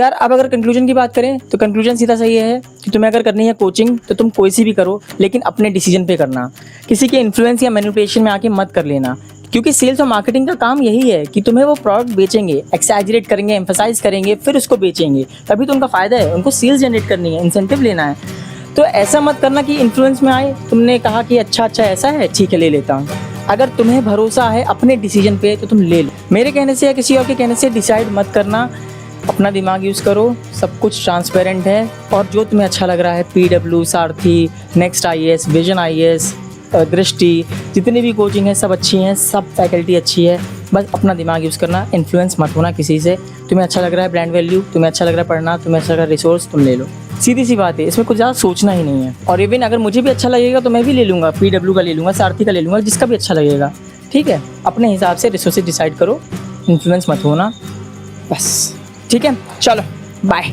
यार अब अगर कंक्लूजन की बात करें तो कंक्लूजन सीधा सा ये है कि तुम्हें अगर करनी है कोचिंग तो तुम कोई सी भी करो, लेकिन अपने डिसीजन पे करना। किसी के इन्फ्लुएंस या मैनिपुलेशन में आके मत कर लेना, क्योंकि सेल्स और मार्केटिंग का काम यही है कि तुम्हें वो प्रोडक्ट बेचेंगे, एक्सैजरेट करेंगे, एम्फसाइज करेंगे, फिर उसको बेचेंगे, तभी तो उनका फायदा है। उनको सेल्स जनरेट करनी है, इंसेंटिव लेना है। तो ऐसा मत करना कि इन्फ्लुएंस में आए, तुमने कहा कि अच्छा ऐसा है, ठीक है ले लेता हूँ। अगर तुम्हें भरोसा है अपने डिसीजन पे तो तुम ले लो। मेरे कहने से या किसी और के कहने से डिसाइड मत करना, अपना दिमाग यूज़ करो। सब कुछ ट्रांसपेरेंट है और जो तुम्हें अच्छा लग रहा है, PW, सारथी, नेक्स्ट IAS, विजन IAS, दृष्टि, जितनी भी कोचिंग है सब अच्छी हैं, सब फैकल्टी अच्छी है। बस अपना दिमाग यूज़ करना, इन्फ्लुएंस मत होना किसी से। तुम्हें अच्छा लग रहा है ब्रांड वैल्यू, तुम्हें अच्छा लग रहा है पढ़ना, तुम्हें अच्छा लग रहा है रिसोर्स, तुम ले लो। सीधी सी बात है, इसमें कुछ ज़्यादा सोचना ही नहीं है। और इवन अगर मुझे भी अच्छा लगेगा तो मैं भी ले लूँगा, PW का ले लूँगा, सारथी का ले लूँगा, जिसका भी अच्छा लगेगा। ठीक है, अपने हिसाब से रिसोर्सेज डिसाइड करो, इन्फ्लुएंस मत होना, बस। ठीक है, चलो बाय।